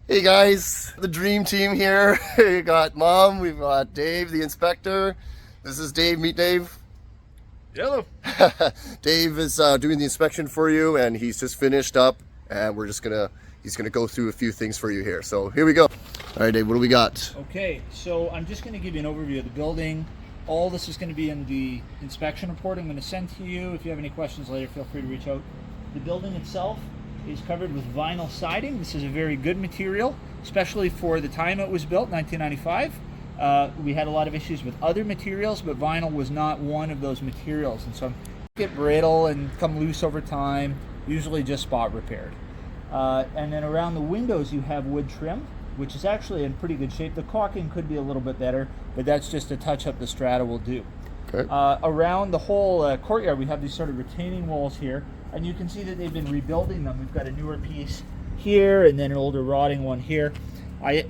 Hey guys, the dream team here. We got Mom, we've got Dave, the inspector. This is Dave. Meet Dave. Hello. Dave is doing the inspection for you, and he's just finished up, and he's gonna go through a few things for you here. So here we go. All right, Dave, what do we got? Okay, so I'm just going to give you an overview of the building. All this is going to be in the inspection report I'm going to send to you. If you have any questions later, feel free to reach out. The building itself is covered with vinyl siding. This is a very good material, especially for the time it was built, 1995. We had a lot of issues with other materials, but vinyl was not one of those materials. And so get brittle and come loose over time, usually just spot repaired. And then around the windows you have wood trim, which is actually in pretty good shape. The caulking could be a little bit better, but that's just a touch up the strata will do. Okay. Around the whole courtyard we have these sort of retaining walls here, and you can see that they've been rebuilding them. We've got a newer piece here and then an older rotting one here. I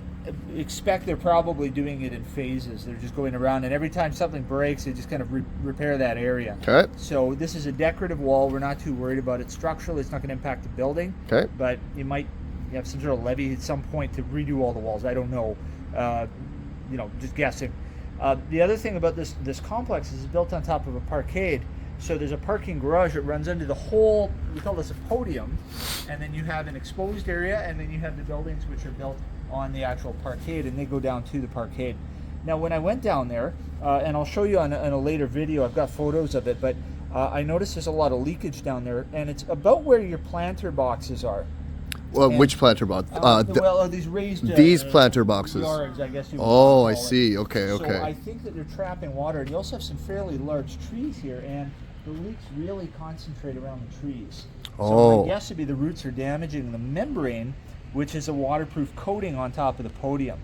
expect they're probably doing it in phases. They're just going around, and every time something breaks they just kind of repair that area. Okay. So this is a decorative wall. We're not too worried about it structurally. It's not going to impact the building. Okay. But you might have some sort of levy at some point to redo all the walls. I don't know. Just guessing. The other thing about this complex is it's built on top of a parkade. So there's a parking garage that runs under the whole, we call this a podium, and then you have an exposed area, and then you have the buildings which are built on the actual parkade, and they go down to the parkade. Now when I went down there, and I'll show you on a later video, I've got photos of it, but I noticed there's a lot of leakage down there, and it's about where your planter boxes are. Well, which planter box? These raised these planter boxes. Yards, I guess you would Oh, call I it. see. Okay, okay. So I think that they're trapping water, and you also have some fairly large trees here, and the leaks really concentrate around the trees. So my guess would be the roots are damaging the membrane, which is a waterproof coating on top of the podium.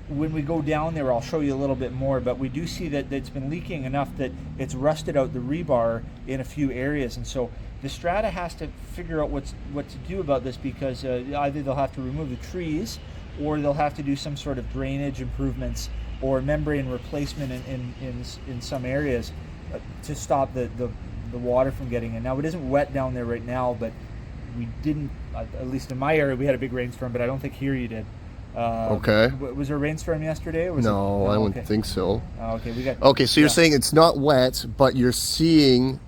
When we go down there, I'll show you a little bit more, but we do see that it's been leaking enough that it's rusted out the rebar in a few areas, and so the strata has to figure out what to do about this, because either they'll have to remove the trees, or they'll have to do some sort of drainage improvements or membrane replacement in some areas to stop the water from getting in. Now it isn't wet down there right now, but we didn't, at least in my area, we had a big rainstorm, but I don't think here you did. Okay. Was there a rainstorm yesterday? Or was No, I wouldn't think so. Okay, we got. Okay, so you're saying it's not wet, but you're seeing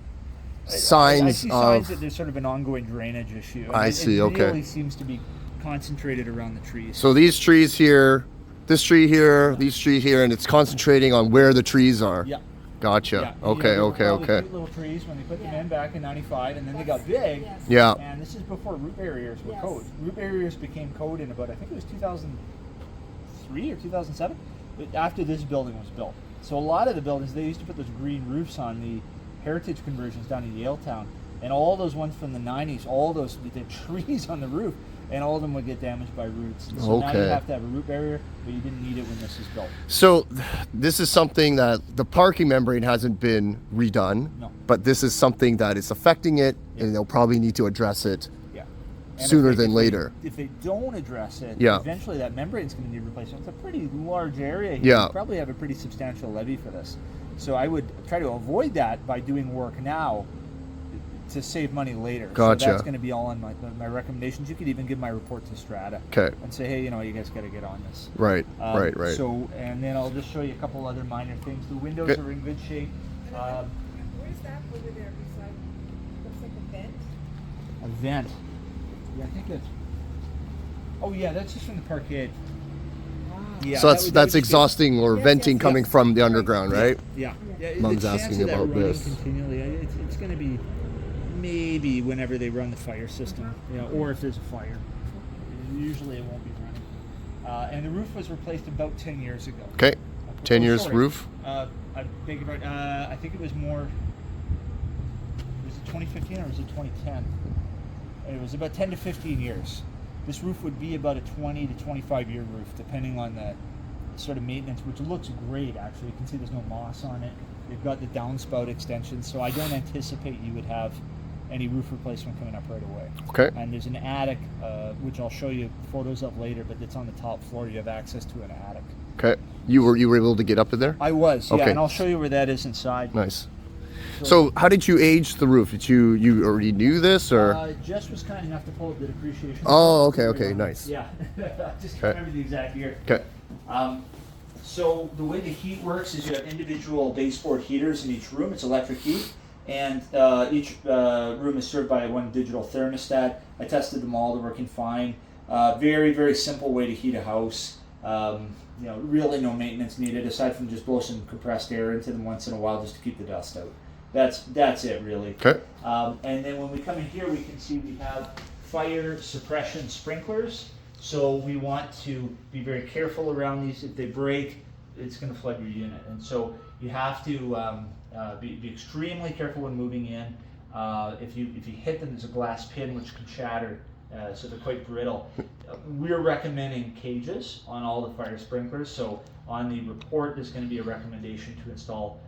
signs I see of. signs that there's sort of an ongoing drainage issue. I see. It Okay. really seems to be concentrated around the trees. So these trees here, this tree here, these tree here, and it's concentrating on where the trees are. Yeah. Gotcha. Yeah. Okay. They were Okay. probably Okay. cute little trees when they put them in back in '95, and then they got big. Yeah. And this is before root barriers were code. Root barriers became code in about, I think it was 2003 or 2007, after this building was built. So a lot of the buildings, they used to put those green roofs on the heritage conversions down in Yaletown, and all those ones from the 90s, all those the trees on the roof, and all of them would get damaged by roots. And so now you have to have a root barrier, but you didn't need it when this is built. So this is something that the parking membrane hasn't been redone, No. but this is something that is affecting it, and they'll probably need to address it Yeah. And sooner than later. If they don't address it, Yeah. eventually that membrane's going to need replacement. It's a pretty large area here. Yeah. You probably have a pretty substantial levy for this. So I would try to avoid that by doing work now to save money later. Gotcha. So that's going to be all in my recommendations. You could even give my report to Strata. Okay. And say, hey, you guys got to get on this. Right. Right. So, and then I'll just show you a couple other minor things. The windows Okay. are in good shape. Where's that over there beside? Looks like a vent. A vent. Yeah, I think that's. Oh yeah, that's just from the parkade. Wow. Yeah, So that would just that's be- exhausting or Yes, venting yes, coming yes. from the underground, right? Yeah. Mom's the asking chance of that about running this. continually. It's going to be maybe whenever they run the fire system, or if there's a fire. Usually it won't be running. And the roof was replaced about 10 years ago. Okay. 10 Oh, years sorry. roof. I beg your pardon. I think it was more. Was it 2015 or was it 2010? It was about 10 to 15 years. This roof would be about a 20 to 25 year roof, depending on the sort of maintenance, which looks great actually. You can see there's no moss on it. They've got the downspout extensions, so I don't anticipate you would have any roof replacement coming up right away. Okay. And there's an attic, which I'll show you photos of later, but it's on the top floor. You have access to an attic. Okay. You were able to get up in there? I was, yeah, Okay. and I'll show you where that is inside. Nice. So how did you age the roof? Did you already knew this, or? Jess was kind enough to pull up the depreciation. Oh, okay, nice. Yeah, just can't remember the exact year. Okay. So the way the heat works is you have individual baseboard heaters in each room. It's electric heat, and each room is served by one digital thermostat. I tested them all; they're working fine. Very simple way to heat a house. Really no maintenance needed aside from just blow some compressed air into them once in a while just to keep the dust out. That's it really. Okay. And then when we come in here, we can see we have fire suppression sprinklers. So we want to be very careful around these. If they break, it's going to flood your unit, and so you have to be extremely careful when moving in. If you hit them, there's a glass pin which can shatter, so they're quite brittle. We're recommending cages on all the fire sprinklers. So on the report, there's going to be a recommendation to install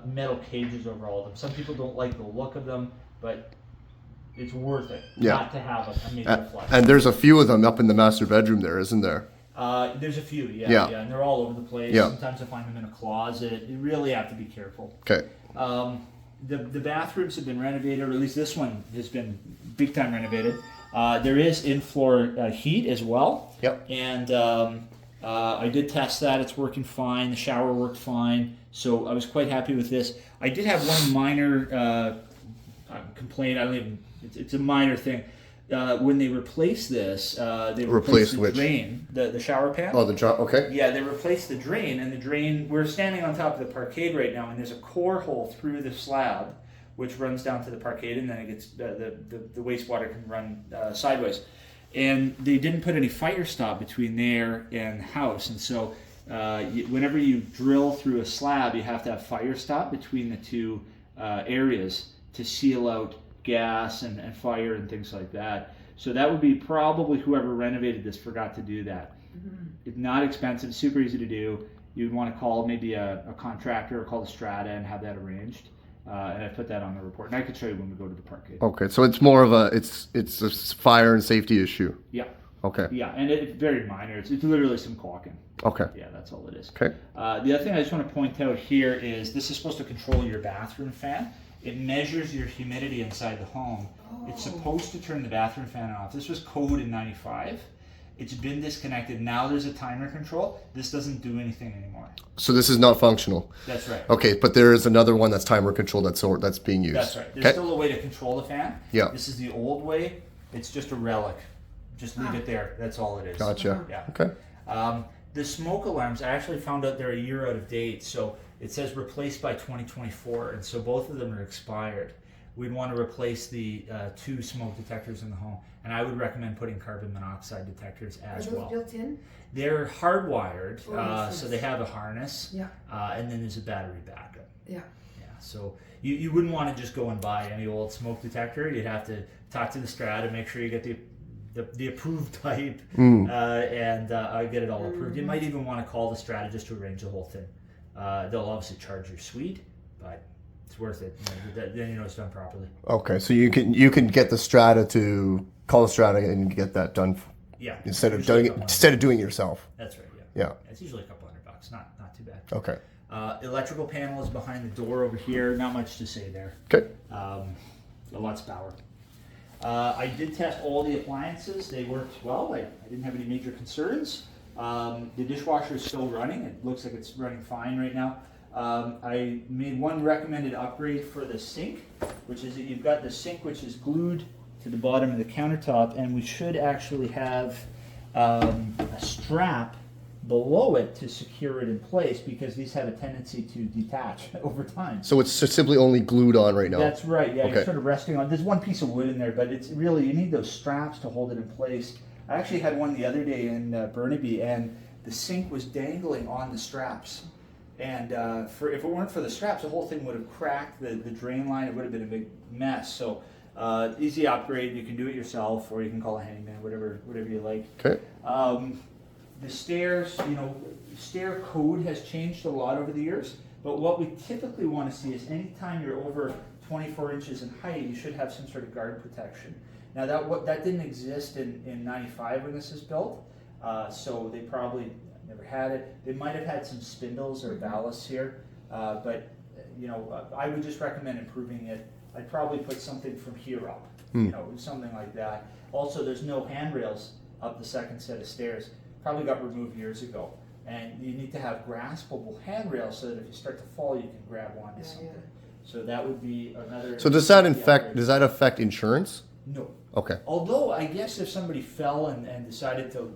metal cages over all of them. Some people don't like the look of them, but it's worth it not to have a major flood. And there's a few of them up in the master bedroom there, isn't there? There's a few, yeah, and they're all over the place. Yeah. Sometimes I find them in a closet. You really have to be careful. Okay. The bathrooms have been renovated, or at least this one has been big time renovated. There is in-floor heat as well. Yep. And I did test that. It's working fine. The shower worked fine. So I was quite happy with this. I did have one minor complaint. It's a minor thing. When they replaced this, they replaced the drain, the shower pan. Oh, okay. Yeah, they replaced the drain, and the drain, we're standing on top of the parkade right now, and there's a core hole through the slab, which runs down to the parkade, and then it gets, the wastewater can run sideways. And they didn't put any fire stop between there and the house, and so whenever you drill through a slab, you have to have fire stop between the two areas to seal out gas and fire and things like that. So that would be probably whoever renovated this forgot to do that. Mm-hmm. It's not expensive, super easy to do. You'd want to call maybe a contractor or call the Strata and have that arranged. And I put that on the report, and I could show you when we go to the parkade. Okay, so it's more of it's a fire and safety issue. Yeah. Okay. Yeah, and it's very minor. It's literally some caulking. Okay. Yeah, that's all it is. Okay. The other thing I just want to point out here is this is supposed to control your bathroom fan. It measures your humidity inside the home. Oh. It's supposed to turn the bathroom fan off. This was code in '95. It's been disconnected. Now there's a timer control. This doesn't do anything anymore. So this is not functional. That's right. Okay, but there is another one that's timer control that's being used. That's right. There's still a way to control the fan. Yeah. This is the old way. It's just a relic. Just leave it there. That's all it is. Gotcha. Yeah. Okay. The smoke alarms, I actually found out they're a year out of date. So it says replaced by 2024, and so both of them are expired. We'd want to replace the 2 smoke detectors in the home, and I would recommend putting carbon monoxide detectors as well. Are those built in? They're hardwired, yes. So they have a harness, yeah. And then there's a battery backup. Yeah. Yeah. So you wouldn't want to just go and buy any old smoke detector. You'd have to talk to the Strata, make sure you get the approved type, and get it all approved. You might even want to call the Strata just to arrange the whole thing. They'll obviously charge your suite, but it's worth it. Then you know it's done properly. Okay, so you can get the Strata to call the Strata and get that done. Yeah. Instead of doing it yourself. That's right. Yeah. It's usually a couple $100, not too bad. Okay. Electrical panel is behind the door over here. Not much to say there. Okay. Lots of power. I did test all the appliances. They worked well. I didn't have any major concerns. The dishwasher is still running. It looks like it's running fine right now. I made one recommended upgrade for the sink, which is that you've got the sink which is glued to the bottom of the countertop, and we should actually have a strap below it to secure it in place, because these have a tendency to detach over time. So it's just simply only glued on right now? That's right, yeah. Okay. You're sort of resting on, there's one piece of wood in there, but it's really, you need those straps to hold it in place. I actually had one the other day in Burnaby, and the sink was dangling on the straps. And if it weren't for the straps, the whole thing would have cracked the drain line. It would have been a big mess. So easy upgrade. You can do it yourself, or you can call a handyman, whatever you like. Okay. The stairs, stair code has changed a lot over the years. But what we typically want to see is anytime you're over 24 inches in height, you should have some sort of guard protection. Now that didn't exist in '95 when this was built, so they probably never had it. They might have had some spindles or ballasts here, but you know, I would just recommend improving it. I'd probably put something from here up, you know, something like that. Also, there's no handrails up the second set of stairs. Probably got removed years ago. And you need to have graspable handrails so that if you start to fall, you can grab onto something. So that would be another. So does that affect insurance? No. Okay. Although I guess if somebody fell and decided to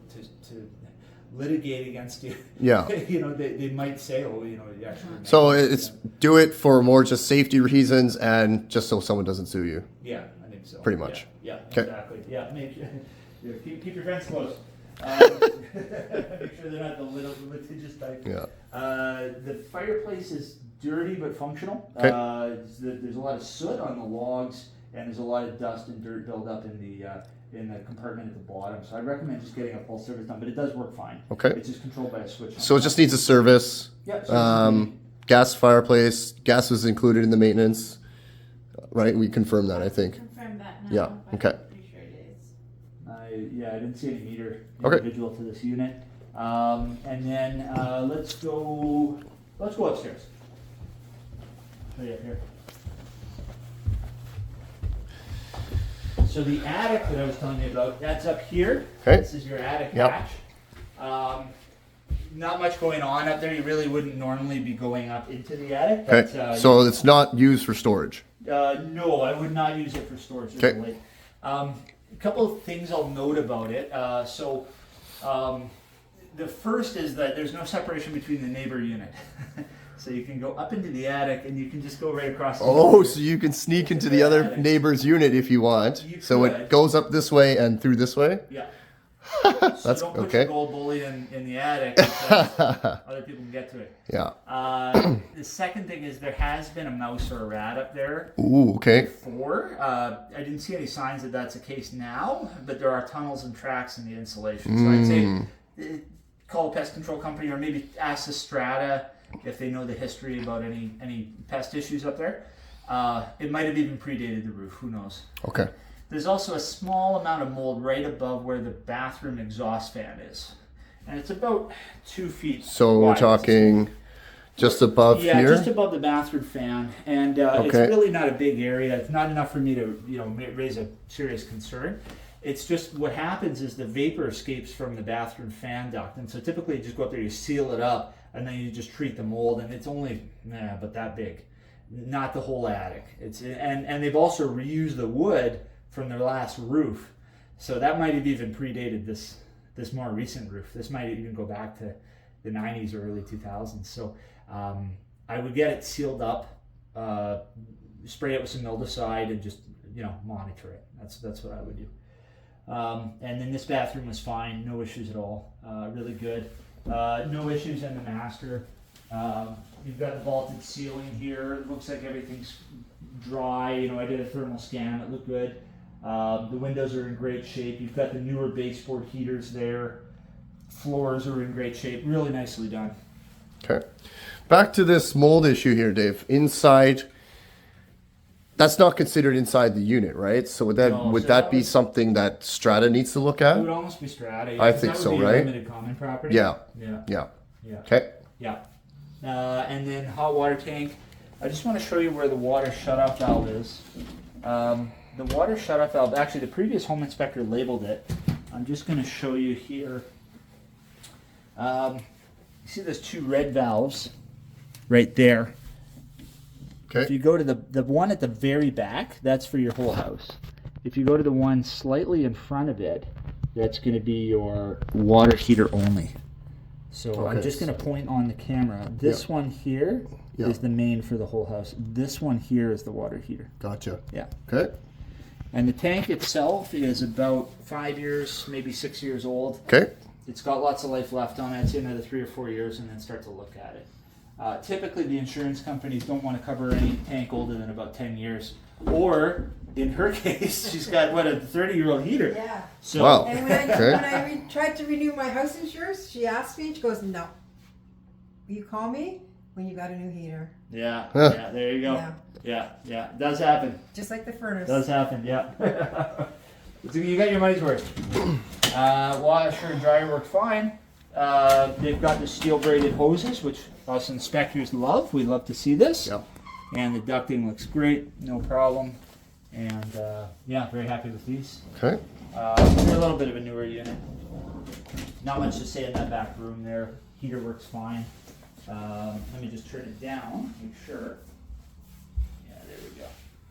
litigate against you, yeah, you know, they might say, oh, you know, you actually. So it's do it for more just safety reasons and just so someone doesn't sue you. Yeah, I think so. Pretty much. Yeah, okay. Exactly. Yeah, keep your fence closed. Make sure they're not the litigious type. Yeah. The fireplace is dirty but functional. Okay. There's a lot of soot on the logs, and there's a lot of dust and dirt build up in the compartment at the bottom. So I recommend just getting a full service done, but it does work fine. Okay. It's just controlled by a switch. So it just needs a service. Yeah. Gas fireplace. Gas was included in the maintenance, right? We confirmed that, I think. Confirm that now. Yeah. But Okay. I'm pretty sure it is. I didn't see any meter Okay. individual to this unit. And then let's go upstairs. Right up here. So the attic that I was telling you about, that's up here. Okay. This is your attic Yep. hatch. Not much going on up there. You really wouldn't normally be going up into the attic. Okay. But, So it's not used for storage. no, I would not use it for storage. Okay. Really. A couple of things I'll note about it. The first is that there's no separation between the neighbor unit. So you can go up into the attic and you can just go right across the Oh, so you can sneak into the other attic. neighbor's unit if you want. You So could. it goes up this way and through this way? Yeah. That's so don't put okay. your gold bullion in the attic because other people can get to it. Yeah. The second thing is there has been a mouse or a rat up there Ooh, okay. before. I didn't see any signs that that's the case now, but there are tunnels and tracks in the insulation. So I'd say call a pest control company or maybe ask the Strata if they know the history about any pest issues up there. It might have even predated the roof. Who knows? Okay. There's also a small amount of mold right above where the bathroom exhaust fan is. And it's about 2 feet So we're wide. talking just above Yeah, here? just above the bathroom fan. And it's Okay. really not a big area. It's not enough for me to, raise a serious concern. It's just what happens is the vapor escapes from the bathroom fan duct. And so typically you just go up there, you seal it up, and then you just treat the mold, and it's only but that big. Not the whole attic. And they've also reused the wood from their last roof. So that might have even predated this more recent roof. This might even go back to the 90s or early 2000s. So I would get it sealed up, spray it with some mildewcide, and just monitor it. That's what I would do. And then this bathroom was fine, no issues at all, really good. No issues in the master. You've got the vaulted ceiling here. It looks like everything's dry. I did a thermal scan. It looked good. The windows are in great shape. You've got the newer baseboard heaters there. Floors are in great shape. Really nicely done. Okay. Back to this mold issue here, Dave. Inside, that's not considered inside the unit, right? So would that No, would so that that be was- something that Strata needs to look at? It would almost be Strata. I 'cause think that so, would be a right? Limited common property. Yeah. Yeah. Yeah. Yeah. Okay. Yeah. And then hot water tank. I just want to show you where the water shut-off valve is. The water shut-off valve, actually the previous home inspector labeled it. I'm just going to show you here. You see those two red valves right there. If Okay. you go to the one at the very back, that's for your whole house. If you go to the one slightly in front of it, that's going to be your water heater only. So I'm Okay. just going to point on the camera. This one here is Yeah. the main for the whole house. This one here is the water heater. Gotcha. Yeah. Okay. And the tank itself is about 5 years, maybe 6 years old. Okay. It's got lots of life left on it. I'd say another 3 or 4 years and then start to look at it. Typically, the insurance companies don't want to cover any tank older than about 10 years. Or, in her case, she's got, a 30-year-old heater. Yeah. So, Wow. And when I, Okay. when I tried to renew my house insurance, she asked me, she goes, no. You call me when you got a new heater. Yeah, Huh. yeah, there you go. Yeah. Yeah, it does happen. Just like the furnace. Does happen, yeah. So you got your money's worth. Washer and dryer work fine. They've got the steel braided hoses, which us inspectors love. We love to see this. Yep. And the ducting looks great, no problem. And yeah, very happy with these. Okay. They're a little bit of a newer unit. Not much to say in that back room there. Heater works fine. Let me just turn it down, make sure. Yeah, there we go.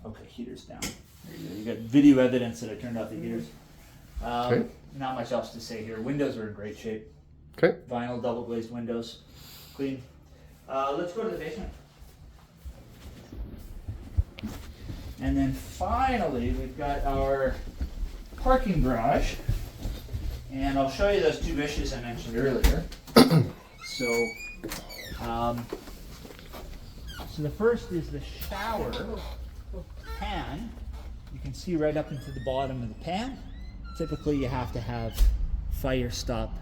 Okay, heater's down. There you go. You got video evidence that I turned off the heaters. Okay. Not much else to say here. Windows are in great shape. Okay. Vinyl double glazed windows, clean. Let's go to the basement. And then finally, we've got our parking garage. And I'll show you those two issues I mentioned earlier. So the first is the shower pan. You can see right up into the bottom of the pan. Typically you have to have fire stop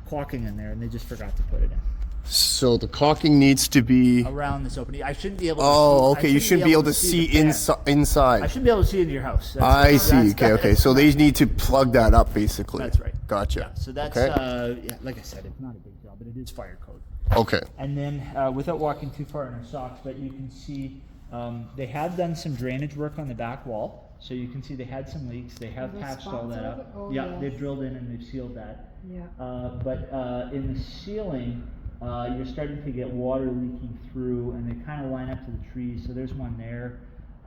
caulking in there, and they just forgot to put it in. So the caulking needs to be Around this opening. I shouldn't be able to Oh, see, okay. You shouldn't be able to see the pan. inside. I shouldn't be able to see into your house. I see. That's- Okay. So they need to plug that up, basically. That's right. Gotcha. Yeah, so that's, okay. yeah, like I said, it's not a big job, but it is fire code. Okay. And then, without walking too far in our socks, but you can see they have done some drainage work on the back wall. So you can see they had some leaks. They have Those patched all spots that of up. it? Oh, yeah, yeah. they've drilled in and they've sealed that. Yeah. But in the ceiling, you're starting to get water leaking through, and they kind of line up to the trees. So there's one there.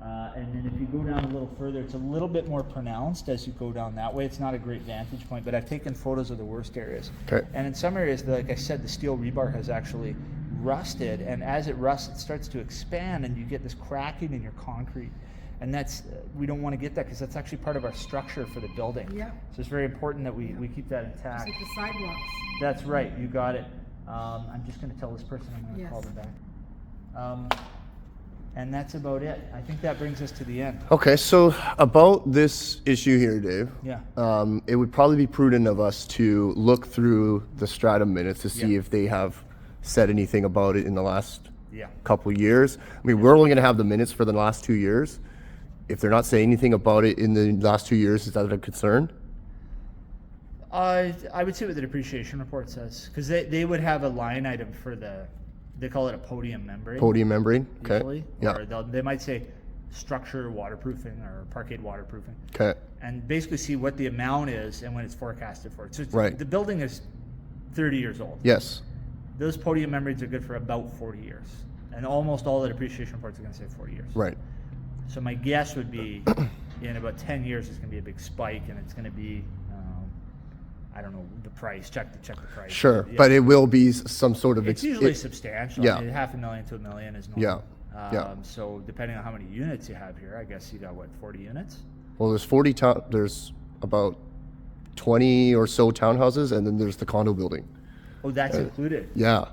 And then if you go down a little further, it's a little bit more pronounced as you go down that way. It's not a great vantage point, but I've taken photos of the worst areas. Okay. And in some areas, like I said, the steel rebar has actually rusted, and as it rusts, it starts to expand, and you get this cracking in your concrete. And that's, we don't want to get that because that's actually part of our structure for the building. Yeah. So it's very important that we keep that It's intact. like the sidewalks. That's right, you got it. I'm just going to tell this person I'm going to Yes. call them back. And that's about it. I think that brings us to the end. Okay. So about this issue here, Dave. Yeah. It would probably be prudent of us to look through the Stratum minutes to see Yeah. if they have said anything about it in the last Yeah. couple years. I mean, we're only going to have the minutes for the last 2 years. If they're not saying anything about it in the last 2 years, is that a concern? I would see what the depreciation report says, because they would have a line item for they call it a podium membrane. Podium membrane. Okay. Usually. Yeah. Or they might say structure waterproofing or parkade waterproofing. Okay. And basically see what the amount is and when it's forecasted for. So Right. the building is 30 years old. Yes. Those podium membranes are good for about 40 years. And almost all the depreciation reports are going to say 40 years. Right. So my guess would be in about 10 years it's going to be a big spike, and it's going to be, I don't know, the price. Check the price. Sure. Yeah. But it will be some sort of. It's usually substantial. yeah. I mean, $500,000 to $1 million is normal. Yeah. Yeah. So depending on how many units you have here, I guess you got what, 40 units? Well, there's about 20 or so townhouses, and then there's the condo building. Oh, that's included. Yeah.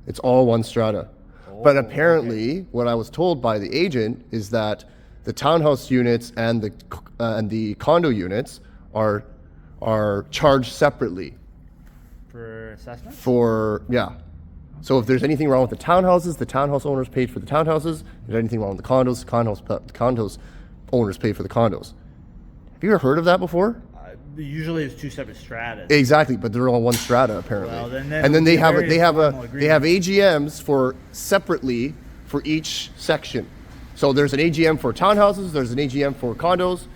It's all one strata. But Oh, apparently, what I was told by the agent is that the townhouse units and the condo units are charged separately For assessment? So if there's anything wrong with the townhouse owners paid for the townhouses. If there's anything wrong with the condos owners pay for the condos. Have you ever heard of that before? Usually it's two separate stratas. Exactly, but they're on one strata apparently. Well, then and then it they would have be a very formal they have agreement. AGMs for separately for each section. So there's an AGM for townhouses, there's an AGM for condos,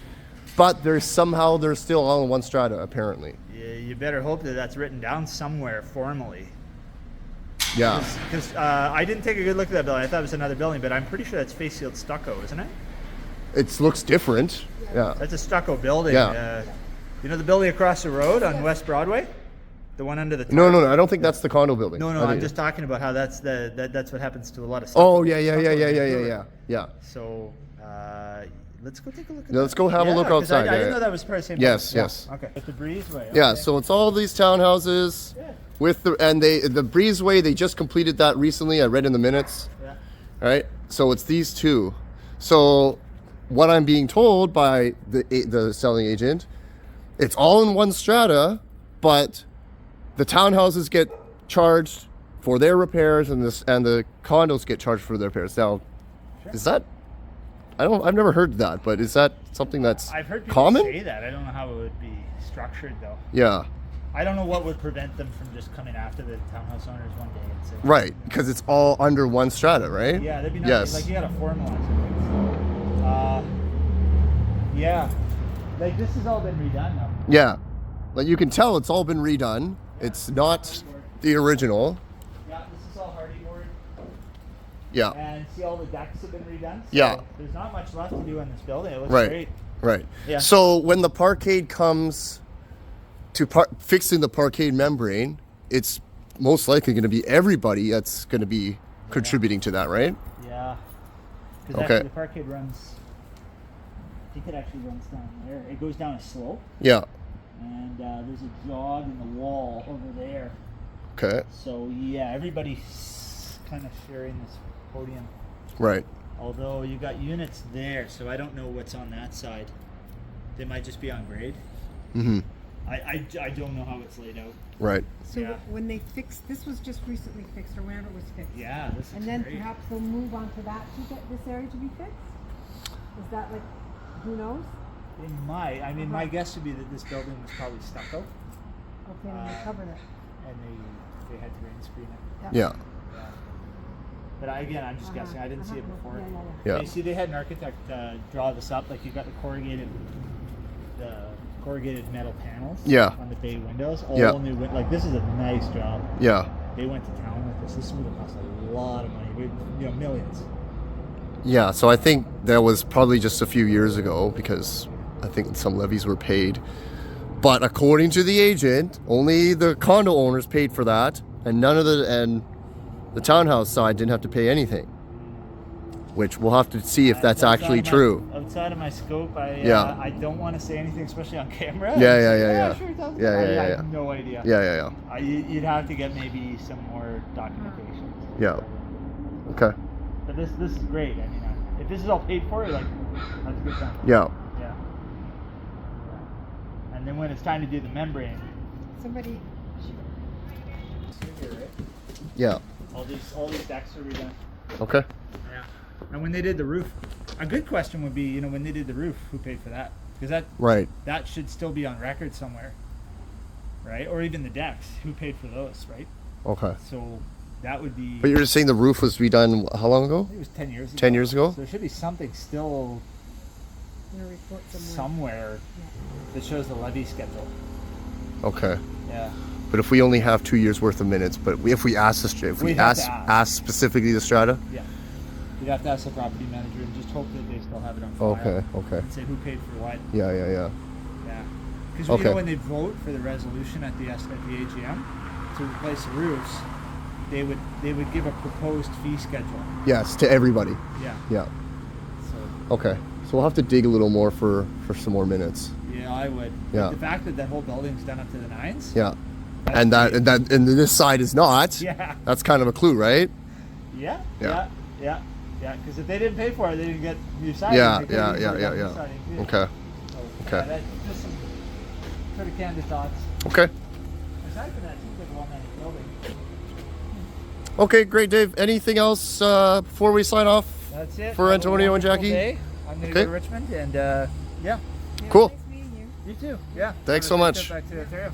but they're still all in one strata apparently. You better hope that that's written down somewhere formally. Yeah. Because I didn't take a good look at that building. I thought it was another building, but I'm pretty sure that's face sealed stucco, isn't it? It looks different. Yeah. That's a stucco building. Yeah. You know the building across the road on West Broadway? The one under the top? No, I don't think that's the condo building. No, I I'm think- just talking about how that's what happens to a lot of stuff. Oh, yeah. So let's go take a look at Yeah, let's go have a look 'cause outside, I didn't yeah. know that was part of the same Yes, building. yes. Okay. At the breezeway. Yeah, okay. so it's all these townhouses Yeah. with the breezeway, they just completed that recently. I read in the minutes. Yeah. All right, so it's these two. So what I'm being told by the selling agent, it's all in one strata, but the townhouses get charged for their repairs and the condos get charged for their repairs. Now, is that? I've never heard that, but is that something that's I've heard people common? say that. I don't know how it would be structured though. Yeah. I don't know what would prevent them from just coming after the townhouse owners one day and saying, Right, because it's all under one strata, right? yeah, that'd be nice. Yes. Like you gotta formalize it. Yeah, like this has all been redone now. Yeah. Like you can tell it's all been redone. It's not the original. Yeah, this is all hardy board. Yeah. And see all the decks have been redone. So Yeah. there's not much left to do in this building. It looks Right. great. Right. Yeah. So when the parkade comes to fixing the parkade membrane, it's most likely going to be everybody that's going to be contributing to that, right? Yeah. Because Okay. actually the parkade runs, I think it actually runs down there. It goes down a slope, Yeah. and there's a jog in the wall over there. Okay. So yeah, everybody's kind of sharing this podium. Right. Although you got units there, so I don't know what's on that side. They might just be on grade. Mm-hmm. I don't know how it's laid out. Right. So Yeah. when they fix, this was just recently fixed, or whenever it was fixed. Yeah, this is And then great. perhaps they'll move on to that to get this area to be fixed? Is that like, who knows? It might. I mean, my guess would be that this building was probably stucco, Okay, and they covered it. and they had to green screen it. Yeah. Yeah. But again, I'm just guessing. I didn't see it before. Yeah. You see, they had an architect draw this up. Like you got the corrugated metal panels. Yeah. On the bay windows. All Yeah. new. Like this is a nice job. Yeah. They went to town with this. This would have cost a lot of money. Millions. Yeah. So I think that was probably just a few years ago because I think some levies were paid. But according to the agent, only the condo owners paid for that, and the townhouse side didn't have to pay anything. Which we'll have to see if that's actually true. Outside of my scope, I don't want to say anything, especially on camera. Yeah. Sure it does. Yeah, I yeah. have no idea. Yeah. You'd have to get maybe some more documentation. Yeah. Okay. But this is great. I mean, if this is all paid for, like that's a good time. Yeah. Yeah. And then when it's time to do the membrane, Somebody, Yeah. all these decks are redone. Okay. Yeah. And when they did the roof, a good question would be, when they did the roof, who paid for that? Because Right. that should still be on record somewhere, right? Or even the decks, who paid for those, right? Okay. So that would be. But you're just saying the roof was redone how long ago? It was 10 years ago. 10 years ago? So there should be something still in a report somewhere. somewhere that shows the levy schedule. Okay. Yeah. But if we only have 2 years worth of minutes, but if we ask We'd have to ask specifically the strata? Yeah. You'd have to ask the property manager and just hope that they still have it on file. Okay. And say who paid for what. Yeah. Yeah. Because Okay. when they vote for the resolution at the AGM to replace the roofs, they would give a proposed fee schedule. Yes, to everybody. Yeah. Yeah. So Okay. So we'll have to dig a little more for some more minutes. yeah, I would. Yeah. But the fact that that whole building's done up to the nines. Yeah. that's And great. and this side is not. Yeah. That's kind of a clue, right? Yeah. Yeah. Because if they didn't pay for it, they didn't get new siding. Yeah. They couldn't even put Yeah. new siding, too. Okay. So, Okay. Yeah, that's just some sort of candid thoughts. Okay. Aside from that, it seems like a well-managed building. Okay, great, Dave. Anything else before we sign off? That's it. For Have a Antonio and wonderful Jackie? day. I'm going to Okay. go to Richmond, and yeah. Yeah, Cool. nice meeting you. You too. Yeah. Thanks I'm so gonna much. Back to Ontario.